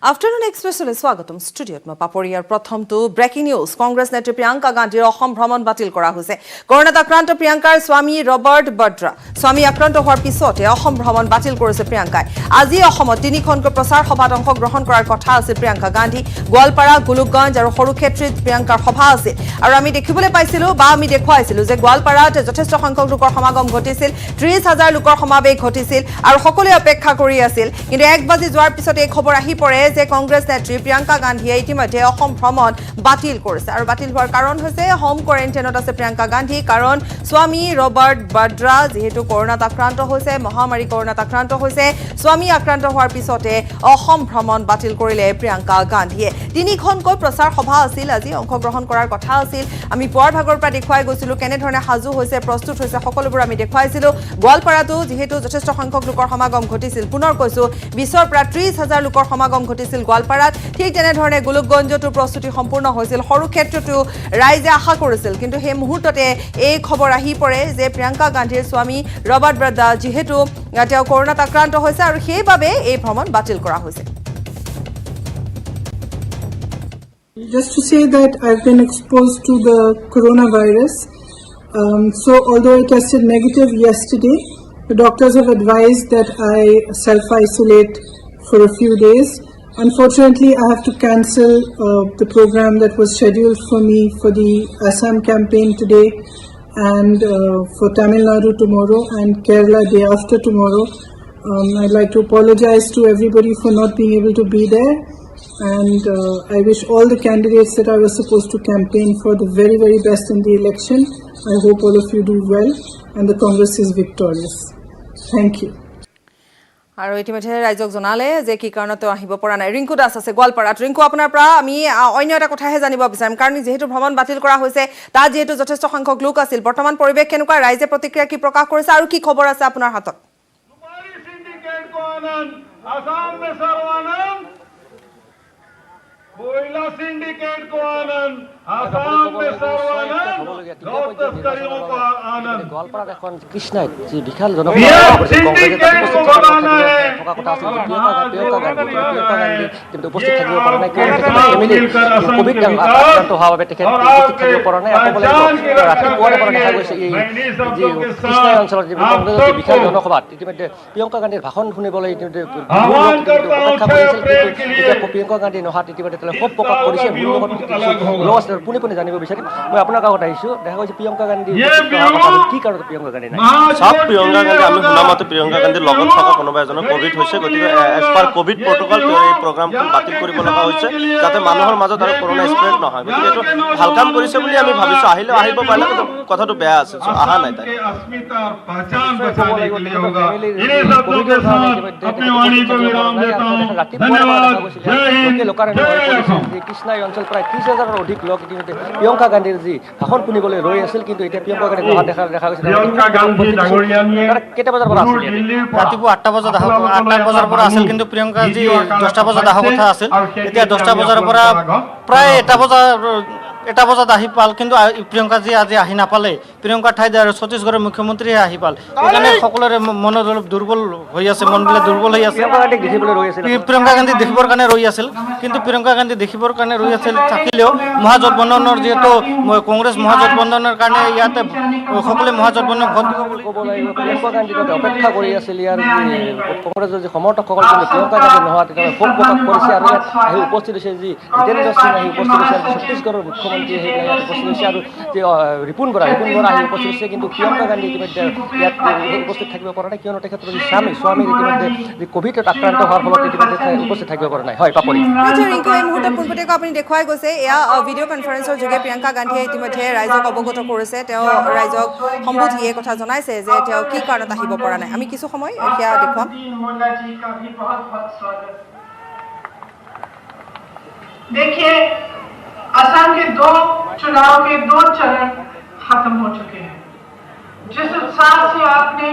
Afternoon एक्सप्रेसले स्वागतम स्टूडियोत मैं पापरियार प्रथम तो ब्रेकिंग न्यूज कांग्रेस नेत्री प्रियंका गांधीर অসম ভ্ৰমণ বাতিল কৰা হৈছে কৰোনাত আক্ৰান্ত প্ৰিয়ংকাৰ স্বামী ৰবাৰ্ট বড্ৰা স্বামী আক্ৰান্ত হোৱাৰ পিছতে অসম ভ্ৰমণ বাতিল কৰিছে প্ৰিয়ংকাই আজি অসমত তিনিখনকৈ প্ৰচাৰ সভাত অংশগ্ৰহণ কৰাৰ কথা আছে প্ৰিয়ংকা গান্ধী গোৱালপাৰা গোলকগঞ্জ আৰু সৰুক্ষেত্ৰীত প্ৰিয়ংকাৰ সভা আছে আৰু আমি দেখিবলৈ পাইছিলো বা আমি দেখুৱাইছিলো যে গোৱালপাৰাত যথেষ্ট সংখ্যক লোকৰ সমাগম ঘটিছিল 30,000 লোকৰ সমাবেশ ঘটিছিল আৰু সকলোৱে অপেক্ষা কৰি আছিল কিন্তু 1 বাজি যোৱাৰ পিছত এই খবৰ আহি পৰে যে কংগ্ৰেছ নেত্ৰী প্ৰিয়ংকা গান্ধীয়ে ইতিমধ্যে অসম ভ্ৰমণ বাতিল কৰিছে আৰু বাতিল হোৱাৰ কাৰণ হৈছে হোম কোৱাৰেণ্টাইনত আছে প্ৰিয়ংকা গান্ধী কাৰণ স্বামী ৰবাৰ্ট বড্ৰা যেহেতু কৰোনাত আক্ৰান্ত হৈছে মহামাৰী কৰোনাত আক্ৰান্ত হৈছে স্বামী আক্ৰান্ত হোৱাৰ পিছতে অসম ভ্ৰমণ বাতিল কৰিলে প্ৰিয়ংকা গান্ধীয়ে তিনিখনকৈ প্ৰচাৰ সভা আছিল আজি অংশগ্ৰহণ কৰাৰ কথা আছিল আমি পুৱাৰ ভাগৰ পৰা দেখুৱাই গৈছিলো কেনে ধৰণে হাজু হৈছে প্ৰস্তুত হৈছে সকলোবোৰ আমি দেখুৱাইছিলো গোৱালপাৰাটো যেহেতু যথেষ্ট সংখ্যক লোকৰ সমাগম ঘটিছিল পুনৰ কৈছো 20ৰ পৰা 30,000 লোকৰ সমাগম ঘটিছিল গোৱালপাৰাত ঠিক তেনে ধৰণে গোলকগঞ্জতো প্ৰস্তুতি সম্পূৰ্ণ হৈছিল সৰুক্ষেত্ৰতো ৰাইজে আশা কৰিছিল কিন্তু সেই মুহূৰ্ততে এই খবৰ আহি পৰে যে প্ৰিয়ংকা গান্ধীৰ স্বামী ৰবাৰ্ট বড্ৰা যেহেতু তেওঁ কৰোনাত আক্ৰান্ত হৈছে আৰু সেইবাবে এই ভ্ৰমণ বাতিল কৰা হৈছে Just to say that I've been exposed to the coronavirus. So although I tested negative yesterday, the doctors have advised that I self-isolate for a few days. Unfortunately, I have to cancel the program that was scheduled for me for the Assam campaign today and for Tamil Nadu tomorrow and Kerala day after tomorrow. I'd like to apologize to everybody for not being able to be there. And I wish all the candidates that I was supposed to campaign for the very, very best in the election. I hope all of you do well and the Congress is victorious. Thank you. আৰু ইতিমধ্যে ৰাইজক জনালে যে কি কাৰণত আহিব পৰা নাই ৰিংকু দাস আছে গোৱালপাৰাত ৰিংকু আপোনাৰ পৰা আমি অন্য এটা কথাহে জানিব বিচাৰিম কাৰণ যেহেতু ভ্ৰমণ বাতিল কৰা হৈছে তাত যেহেতু যথেষ্ট সংখ্যক লোক আছিল বৰ্তমান পৰিৱেশ কেনেকুৱা ৰাইজে প্ৰতিক্ৰিয়া কি প্ৰকাশ কৰিছে আৰু কি খবৰ আছে আপোনাৰ হাতত कोयला सिंडिकेट को आनंद आसाम में सर्वानंद गौ तस्करियों को आनंद গোৱালপাৰাত এখন কৃষ্ণাই যি বিশাল জনপ্ৰিয় কিন্তু উপস্থিত থাকিব পৰা নাই কোভিড আক্ৰান্ত হোৱাৰ বাবে তেখেত উপস্থিত থাকিব পৰা নাই ৰাতিপুৱাৰে পৰা দেখা গৈছে এই যি কৃষ্ণাই অঞ্চলত যি কংগ্ৰেছৰ বিশাল জনসভাত ইতিমধ্যে প্ৰিয়ংকা গান্ধীৰ ভাষণ শুনিবলৈ ইতিমধ্যে অপেক্ষা কৰিছিল কিন্তু এতিয়া প্ৰিয়ংকা গান্ধী নহাত ইতিমধ্যে খুব প্ৰকাশ কৰিছে পোনে পোনে জানিব বিচাৰিম মই আপোনাৰ কাষত আহিছোঁ দেখা গৈছে প্ৰিয়ংকা গান্ধী কি কাৰণত প্ৰিয়ংকা গান্ধী নাই সব প্ৰিয়ংকা গান্ধী আমি শুনা মতে প্ৰিয়ংকা গান্ধীৰ লগত থকা কোনোবা এজনৰ কোভিড হৈছে গতিকে এজ পাৰ কোভিড প্ৰট'কল এই প্ৰগ্ৰামখন বাতিল কৰিব লগা হৈছে যাতে মানুহৰ মাজত আৰু কৰোনা স্প্ৰেড নহয় গতিকে এইটো ভাল কাম কৰিছে বুলি আমি ভাবিছোঁ আহিব পাৰিলে কিন্তু কথাটো বেয়া আছে অহা নাই তাই अस्मिता और पहचान बचाने के लिए होगा इन्हीं शब्दों के साथ अपनी वाणी को विराम देता हूं धन्यवाद जय हिंद কৃষ্ণাই অঞ্চল প্ৰায় 30,000ৰ অধিক লোক ইতিমধ্যে প্ৰিয়ংকা গান্ধীৰ যি ভাষণ শুনিবলৈ ৰৈ আছিল কিন্তু এতিয়া প্ৰিয়ংকা গান্ধী নহাত দেখা গৈছে প্ৰিয়ংকা গান্ধী ডাঙৰীয়ানীয়ে কেইটা বজাৰ পৰা আছিল ৰাতিপুৱা 8টা বজাৰ পৰা আছিল কিন্তু প্ৰিয়ংকা যি 10টা বজাত অহা কথা আছিল এতিয়া 10টা বজাৰ পৰা প্ৰায় 1টা বজাত আহি পাল কিন্তু প্ৰিয়ংকা যি আজি আহি নাপালে প্ৰিয়ংকাৰ ঠাইত আৰু ছত্তীশগড়ৰ মুখ্যমন্ত্ৰীয়ে আহি পাল সেইকাৰণে সকলোৰে মনত অলপ দুৰ্বল হৈ আছে মনবিলাক দুৰ্বল হৈ আছে প্ৰিয়ংকা গান্ধী দেখিবৰ কাৰণে ৰৈ আছিল কিন্তু প্ৰিয়ংকা গান্ধী দেখিবৰ কাৰণে ৰৈ আছিল থাকিলেও মহাজোটবন্ধনৰ যিহেতু কংগ্ৰেছ মহাজোটবন্ধনৰ কাৰণে ইয়াতে সকলোৱে মহাজোটবন্ধন ভোট দিব বুলি ক'ব লাগিব প্ৰিয়ংকা গান্ধী অপেক্ষা কৰি আছিল ইয়াৰ কংগ্ৰেছৰ যি সমৰ্থকসকল কিন্তু প্ৰিয়ংকা গান্ধী নোহোৱাত ক্ষোভ প্ৰকাশ কৰিছে আৰু ইয়াত আহি উপস্থিত হৈছে যি জিতেন্দ্ৰ সিং আহি উপস্থিত হৈছে ছত্তীশগড়ৰ মুখ্যমন্ত্ৰী সেইবিলাক ইয়াত উপস্থিত হৈছে আৰু ৰিপুণ বৰা আহি উপস্থিত হৈছে কিন্তু প্ৰিয়ংকা গান্ধী ইতিমধ্যে ইয়াত উপস্থিত থাকিব পৰা নাই কিয়নো তেখেতৰ যি স্বামীৰ ইতিমধ্যে যি কোভিডত আক্ৰান্ত হোৱাৰ ফলত ইতিমধ্যে উপস্থিত থাকিব পৰা নাই হয় পাপৰি ৰিংকু এই মুহূৰ্তত পোনপটীয়াকৈ আপুনি দেখুৱাই গৈছে এয়া ভিডিঅ' কনফাৰেন্সৰ যোগে প্ৰিয়ংকা গান্ধীয়ে ইতিমধ্যে ৰাইজক অৱগত কৰিছে তেওঁ ৰাইজক সম্বোধি এই কথা জনাইছে যে তেওঁ কি কাৰণত আহিব পৰা নাই আমি কিছু সময় সেয়া দেখুৱাম देखिए असम के 2 चुनाव के 2 चरण खत्म हो चुके हैं जिस उत्साह से आपने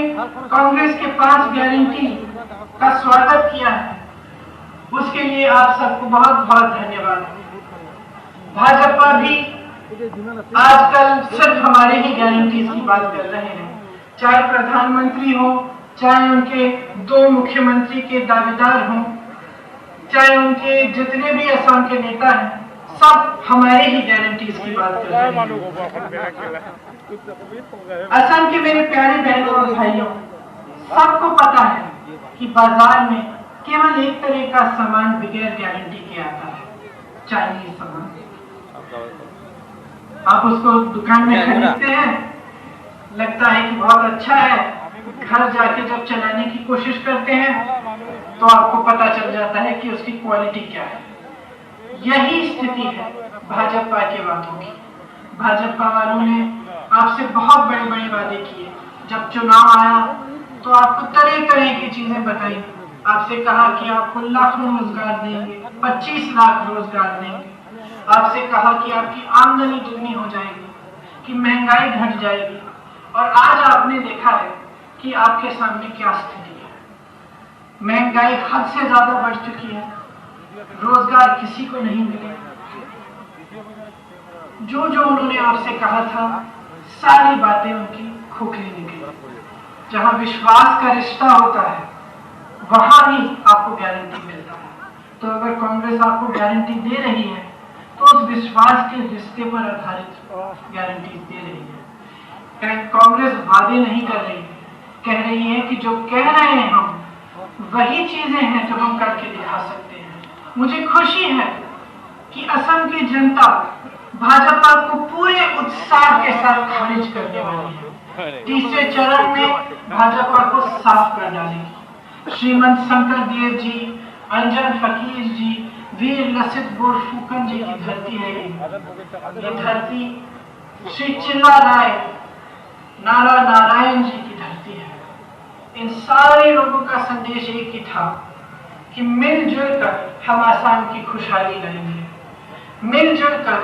कांग्रेस के 5 गारंटी का स्वागत किया है उसके लिए आप सबको बहुत बहुत धन्यवाद भाजपा भी आजकल सिर्फ हमारे ही गारंटीज की बात कर रहे हैं चाहे प्रधानमंत्री हो चाहे उनके 2 मुख्यमंत्री के दावेदार हों चाहे उनके जितने भी असम के नेता हैं, सब हमारे ही गारंटीज की बात कर रहे हैं। असम के मेरे प्यारे बहनों और भाइयों, सबको पता है कि बाजार में केवल एक तरह का सामान बगैर गारंटी के आता है, चाइनीज सामान। आप उसको दुकान में खरीदते हैं, लगता है कि बहुत अच्छा है, घर जाके जब चलाने की कोशिश करते हैं तो आपको पता चल जाता है कि उसकी क्वालिटी क्या है। यही स्थिति है भाजपा के वादों की। भाजपा वालों ने आपसे बहुत बड़े बड़े वादे किए। जब चुनाव आया तो आपको तरह तरह की चीजें बताई। आपसे कहा कि आपको लाखों रोजगार देंगे, 25 लाख रोजगार देंगे। आपसे कहा कि आपकी आमदनी दुगनी हो जाएगी, कि महंगाई घट जाएगी। और आज आपने देखा है कि आपके सामने क्या स्थिति है। महंगाई हद से ज्यादा बढ़ चुकी है, रोजगार किसी को नहीं मिले। जो जो उन्होंने आपसे कहा था, सारी बातें उनकी खोखली निकली। जहां विश्वास का रिश्ता होता है वहां ही आपको गारंटी मिलता है। तो अगर कांग्रेस आपको गारंटी दे रही है तो उस विश्वास के रिश्ते पर आधारित गारंटी दे रही है। कांग्रेस वादे नहीं कर रही है, कह रही है कि जो कह रहे हैं हम वही चीजें हैं जो हम करके दिखा सकते हैं। मुझे खुशी है कि असम की जनता भाजपा को पूरे उत्साह के साथ खारिज करने वाली है। तीसरे चरण में भाजपा को साफ कर डालेगी। श्रीमंत शंकर देव जी, अंजन फकीर जी, वीर लसित बोरफुकन जी की धरती है ये धरती। श्री चिल्ला राय, नारा नारायण जी की धरती है। इन सारे लोगों का संदेश एक ही था कि मिलजुल कर हम आसाम की खुशहाली लाएंगे, मिलजुल कर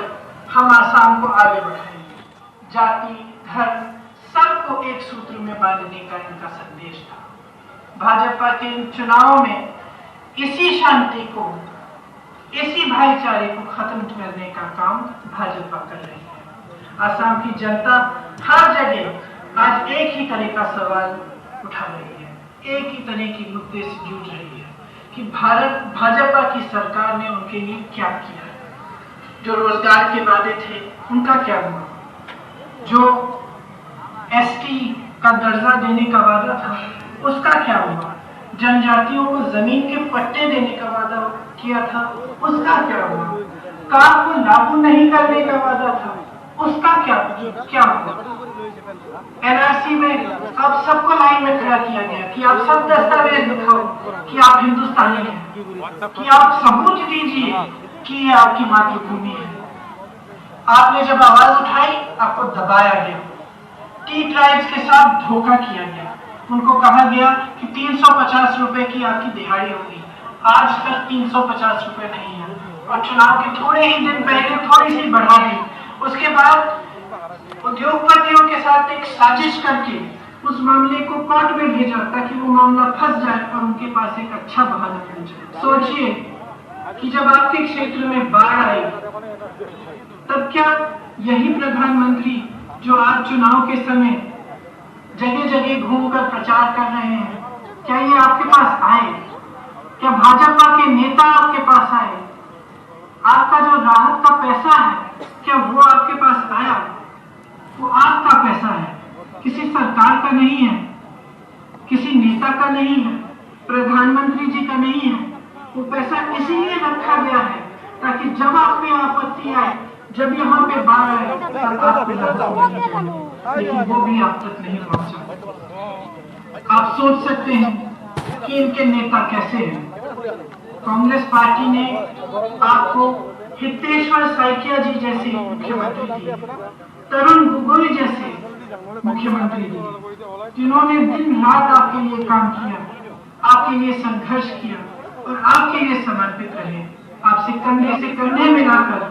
हम आसाम को आगे बढ़ाएंगे। जाति, धर्म सबको एक सूत्र में बांधने का इनका संदेश था। भाजपा के इन चुनावों में इसी शांति को, इसी भाईचारे को खत्म करने का काम भाजपा कर रही है। आसाम की जनता हर जगह आज एक ही तरह का सवाल उठा रही है, एक ही तरह के मुद्दे से जूझ रही है कि भाजपा की सरकार ने उनके लिए क्या किया है। जो रोजगार के वादे थे उनका क्या हुआ, जो एसटी का दर्जा देने का वादा था उसका क्या हुआ, जनजातियों को जमीन के पट्टे देने का वादा किया था उसका क्या हुआ, काम को लागू नहीं करने का वादा था उसका क्या हुआ। एनआरसी में अब सबको लाइन में खड़ा किया गया कि आप सब दस्तावेज दिखाओ कि आप हिंदुस्तानी हैं, कि आप सबूत दीजिए कि ये आपकी मातृभूमि है। आपने जब आवाज उठाई आपको दबाया गया। टी ट्राइब्स के साथ धोखा किया गया। उनको कहा गया कि 350 रुपए की आपकी दिहाड़ी होगी। आज तक 350 रुपए नहीं है और चुनाव के थोड़े ही दिन पहले थोड़ी सी बढ़ा दी। उसके बाद उद्योगपतियों के साथ एक साजिश करके उस मामले को कोर्ट में भेजा ताकि वो मामला फंस जाए और उनके पास एक अच्छा बहाना मिल जाए। सोचिए कि जब आपके क्षेत्र में बाढ़ आई तब क्या यही प्रधानमंत्री जो आज चुनाव के समय जगह जगह घूमकर प्रचार कर रहे हैं, क्या ये आपके पास आए? क्या भाजपा के नेता आपके पास आए? आपका जो राहत का पैसा है क्या वो आपके पास आया? वो आपका पैसा है, किसी सरकार का नहीं है, किसी नेता का नहीं है, प्रधानमंत्री जी का नहीं है। वो पैसा इसीलिए रखा गया है ताकि जब आप में आपत्ति आए, जब यहाँ पे बाढ़ आए तब आपको लेकिन वो भी आप तक नहीं पहुंचा। आप सोच सकते हैं कि इनके नेता कैसे हैं। कांग्रेस पार्टी ने आपको हितेश्वर साइकिया जी जैसे मुख्यमंत्री दिए, तरुण गोगोई जैसे मुख्यमंत्री दिए, जिन्होंने दिन रात आपके लिए काम किया, आपके लिए संघर्ष किया और आपके लिए समर्पित रहे, आपसे कंधे से कंधे मिलाकर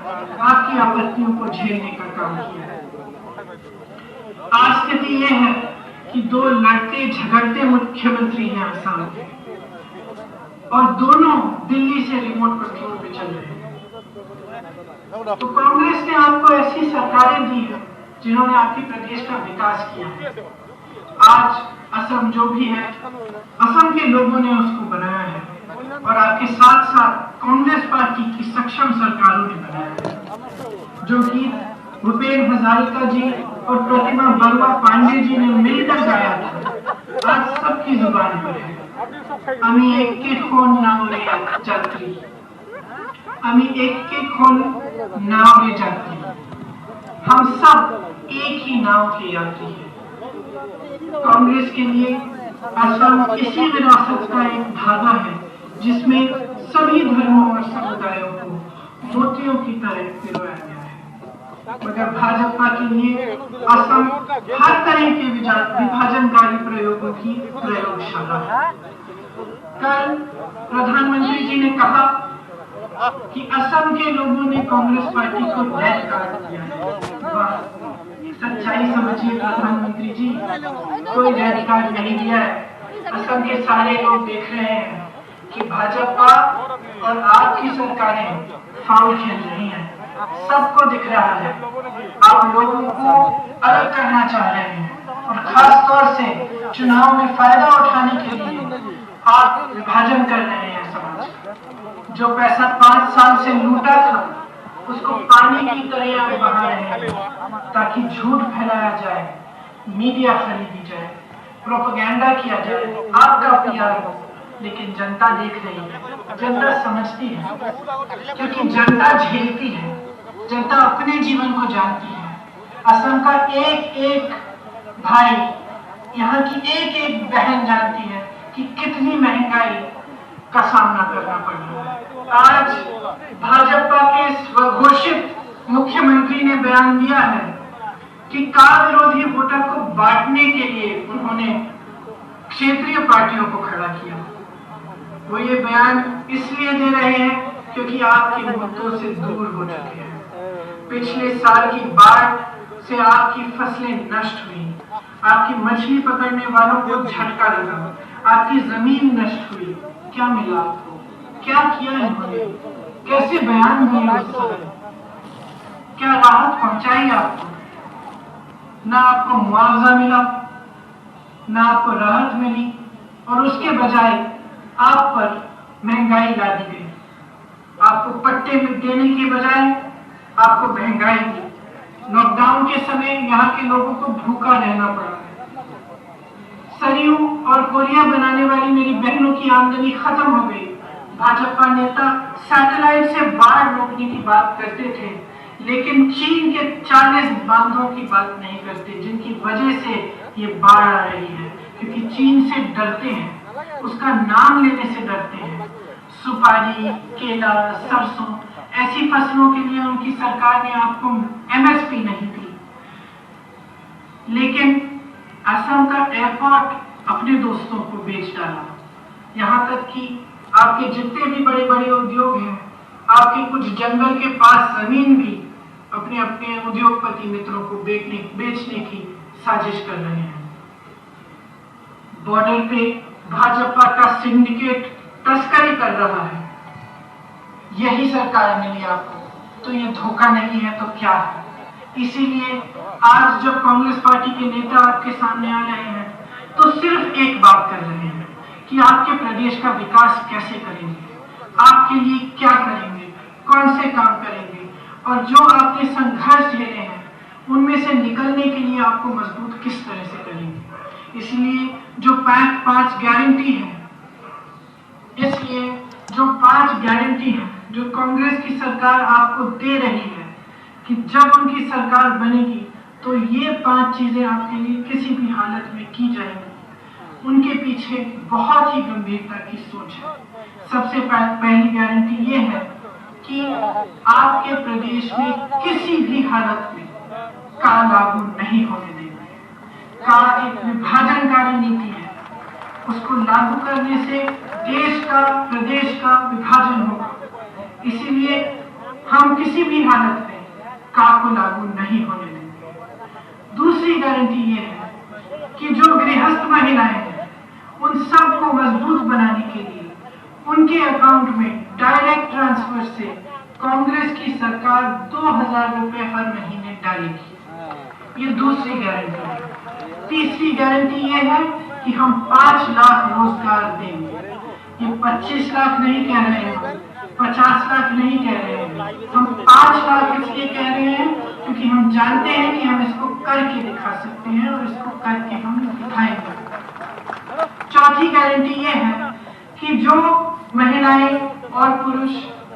आपकी आपत्तियों को झेलने का काम किया है। आज स्थिति यह है कि दो लड़ते झगड़ते मुख्यमंत्री हैं असम के और दोनों दिल्ली से रिमोट कंट्रोल पे चल रहे हैं। तो कांग्रेस ने आपको ऐसी सरकारें दी है जिन्होंने आपके प्रदेश का विकास किया है। आज असम जो भी है, असम के लोगों ने उसको बनाया है। और आपके साथ साथ कांग्रेस पार्टी की सक्षम सरकारों ने बनाया, जो कि भूपेन हजारिका जी और प्रतिमा बरुआ पांडे जी ने मिलकर गाया था, आज सबकी जुबान पर है। আমি একে খন নাওরে যাত্রী, আমি একে খন नावरे যাত্রী, हम सब एक ही नाव के यात्री हैं। कांग्रेस के लिए असम इसी विरासत का एक धागा है जिसमें सभी धर्मों और समुदायों को मोतियों की तरह पिरोया गया है, मगर भाजपा के लिए असम हर तरह के विभाजनकारी प्रयोगों की प्रयोगशाला है। कल प्रधानमंत्री जी ने कहा कि असम के लोगों ने कांग्रेस पार्टी को रेड कार्ड दिया है। वाह, सच्चाई समझिए प्रधानमंत्री जी, कोई रेड कार्ड नहीं दिया है। असम के सारे लोग देख रहे हैं कि भाजपा और आपकी सरकारें फाउल खेल रही हैं, सबको दिख रहा है। आप लोगों को अलग करना चाह रहे हैं और खास तौर से चुनाव में फायदा उठाने के लिए आप विभाजन कर रहे हैं समाज का। जो पैसा 5 साल से लूटा था उसको पानी की तरह आप बहा रहे हैं ताकि झूठ फैलाया जाए, मीडिया खरीदी जाए, प्रोपेगेंडा किया जाए, आपका पीआर हो। लेकिन जनता देख रही है, जनता समझती है, क्योंकि जनता झेलती है, जनता अपने जीवन को जानती है। असम का एक एक भाई, यहाँ की एक एक बहन जानती है कि कितनी महंगाई का सामना करना पड़ रहा है। आज भाजपा के स्वघोषित मुख्यमंत्री ने बयान दिया है कि कार विरोधी वोटर को बांटने के लिए उन्होंने क्षेत्रीय पार्टियों को खड़ा किया। वो ये बयान इसलिए दे रहे हैं क्योंकि आपके मुद्दों से दूर हो चुके हैं। पिछले साल की बाढ़ से आपकी फसलें नष्ट हुई, आपकी मछली पकड़ने वालों को झटका लगा, आपकी जमीन नष्ट हुई। क्या मिला आपको? क्या किया इन्होंने? कैसे बयान दिए उस समय? क्या राहत पहुंचाई आपको? ना आपको मुआवजा मिला, ना आपको राहत मिली, और उसके बजाय आप पर महंगाई ला दी गई। आपको पट्टे देने के बजाय आपको महंगाई दी। लॉकडाउन के समय यहाँ के लोगों को भूखा रहना पड़ा। सरयू और कोरिया बनाने वाली मेरी बहनों की आमदनी खत्म हो गई। भाजपा नेता सैटेलाइट से बाढ़ रोकने की बात करते थे, लेकिन चीन के 40 बांधों की बात नहीं करते, जिनकी वजह से ये बाढ़ आ रही है, क्योंकि चीन से डरते हैं, उसका नाम लेने से डरते हैं। सुपारी, केला, सरसों, ऐसी फसलों के लिए उनकी सरकार ने आपको एमएसपी नहीं दी। लेकिन असम का एयरपोर्ट अपने दोस्तों को बेच डाला। यहाँ तक कि आपके जितने भी बड़े बड़े उद्योग हैं, आपके कुछ जंगल के पास जमीन भी अपने अपने उद्योगपति मित्रों को बेचने की साजिश कर रहे हैं। बॉर्डर पे भाजपा का सिंडिकेट तस्करी कर रहा है। यही सरकार मिली आपको, तो ये धोखा नहीं है तो क्या है? इसीलिए आज जब कांग्रेस पार्टी के नेता आपके सामने आ रहे हैं तो सिर्फ एक बात कर रहे हैं कि आपके प्रदेश का विकास कैसे करेंगे, आपके लिए क्या करेंगे, कौन से काम करेंगे, और जो आपके संघर्ष झेले हैं उनमें से निकलने के लिए आपको मजबूत किस तरह से करेंगे। इसलिए जो 5 गारंटी है, जो कांग्रेस की सरकार आपको दे रही है कि जब उनकी सरकार बनेगी तो ये 5 चीजें आपके लिए किसी भी हालत में की जाएंगी। उनके पीछे बहुत ही गंभीरता की सोच है। सबसे पहली गारंटी ये है कि आपके प्रदेश में किसी भी हालत में का लागू नहीं होने देंगे। का एक विभाजनकारी नीति है, उसको लागू करने से देश का, प्रदेश का विभाजन होगा। इसीलिए हम किसी भी हालत में का को लागू नहीं होने देंगे। दूसरी गारंटी ये है कि जो गृहस्थ महिलाएं हैं उन सबको मजबूत बनाने के लिए उनके अकाउंट में डायरेक्ट ट्रांसफर से कांग्रेस की सरकार 2000 रुपए हर महीने डालेगी। ये दूसरी गारंटी है। तीसरी गारंटी ये है कि हम 5 लाख रोजगार देंगे। ये 25 लाख नहीं कह रहे हैं, 50 लाख नहीं कह रहे हैं, हम 5 लाख इसलिए कह रहे हैं क्योंकि हम जानते हैं कि हम इसको करके दिखा सकते हैं और इसको करके हम दिखाएंगे। चौथी गारंटी ये है कि जो महिलाएं और पुरुष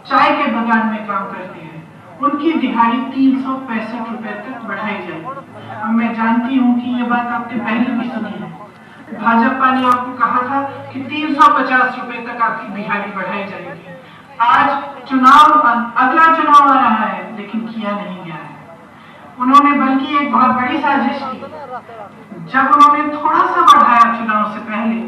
चाय के बागान में काम करते हैं उनकी दिहाड़ी 365 रुपए तक बढ़ाई जाएगी। अब मैं जानती हूँ कि ये बात आपने पहले भी सुनी है, भाजपा ने आपको कहा था कि 350 रुपए तक आपकी दिहाड़ी बढ़ाई जाएगी। आज अगला चुनाव आ रहा है लेकिन किया नहीं गया है। उन्होंने बल्कि एक बहुत बड़ी साजिश की। जब उन्होंने थोड़ा सा बढ़ाया चुनाव से पहले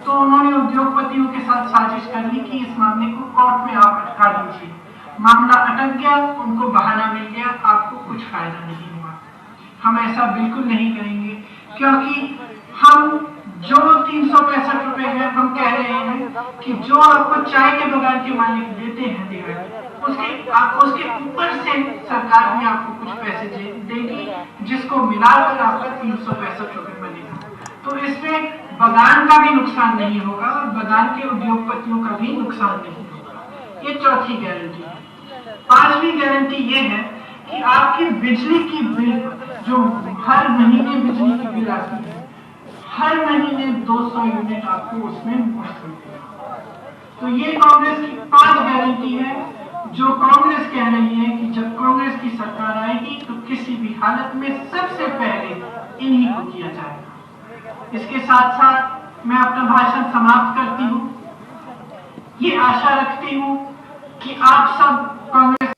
तो उन्होंने उद्योगपतियों के साथ साजिश कर ली कि इस मामले को कोर्ट में आप अटका दीजिए। मामला अटक गया, उनको बहाना मिल गया, आपको कुछ फायदा नहीं हुआ। हम ऐसा बिल्कुल नहीं करेंगे क्योंकि हम जो 365 रुपए है हम कह रहे हैं कि जो आपको चाय के बागान के मालिक देते हैं दिहाड़ी उसके ऊपर से सरकार भी आपको कुछ पैसे देगी जिसको मिलाकर आपका 365 रुपए बनेगा। तो इसमें बागान का भी नुकसान नहीं होगा और बागान के उद्योगपतियों का भी नुकसान नहीं होगा। ये चौथी गारंटी है। पांचवी गारंटी ये है कि आपकी बिजली की बिल जो हर महीने बिजली की बिल आती है हर महीने 200 यूनिट आपको उसमें मुफ्त मिलती है। तो ये कांग्रेस की 5 गारंटी है जो कांग्रेस कह रही है कि जब कांग्रेस की सरकार आएगी तो किसी भी हालत में सबसे पहले इन्हीं को किया जाएगा। इसके साथ साथ मैं अपना भाषण समाप्त करती हूँ। ये आशा रखती हूँ कि आप सब कांग्रेस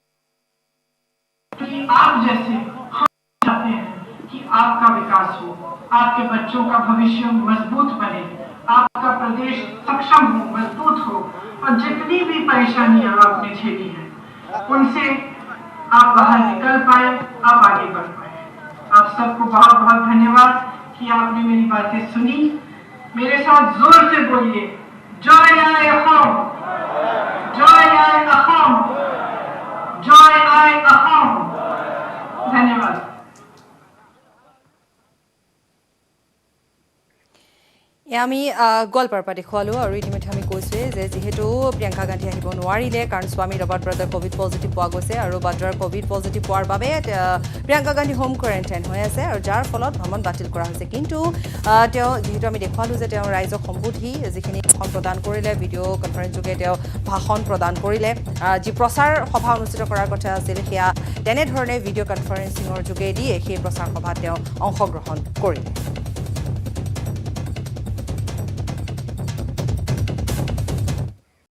कि आप जैसे हम चाहते हैं कि आपका विकास हो, आपके बच्चों का भविष्य मजबूत बने, आपका प्रदेश सक्षम हो, मजबूत हो और जितनी भी परेशानियां आपने झेली हैं उनसे आप बाहर निकल पाए, आप आगे बढ़ पाए। आप सबको बहुत बहुत धन्यवाद कि आपने मेरी बातें सुनी। मेरे साथ जोर से बोलिए, जय आए अहोम, जय आए अहोम, जय आए अहोम। धन्यवाद। আমি গোৱালপাৰাৰ পৰা দেখুৱালোঁ আৰু ইতিমধ্যে আমি কৈছোঁৱে যে যিহেতু প্ৰিয়ংকা গান্ধী আহিব নোৱাৰিলে কাৰণ স্বামী ৰবাৰ্ট বাদ্ৰাৰ ক'ভিড পজিটিভ পোৱা গৈছে আৰু বাদ্ৰাৰ ক'ভিড পজিটিভ পোৱাৰ বাবে প্ৰিয়ংকা গান্ধী হোম কোৱাৰেণ্টাইন হৈ আছে আৰু যাৰ ফলত ভ্ৰমণ বাতিল কৰা হৈছে। কিন্তু তেওঁ যিহেতু আমি দেখুৱালোঁ যে তেওঁ ৰাইজক সম্বোধি যিখিনি ভাষণ প্ৰদান কৰিলে, ভিডিঅ' কনফাৰেন্স যোগে তেওঁ ভাষণ প্ৰদান কৰিলে, যি প্ৰচাৰ সভা অনুষ্ঠিত কৰাৰ কথা আছিল সেয়া তেনেধৰণে ভিডিঅ' কনফাৰেন্সিঙৰ যোগেদিয়ে সেই প্ৰচাৰ সভাত তেওঁ অংশগ্ৰহণ কৰিলে।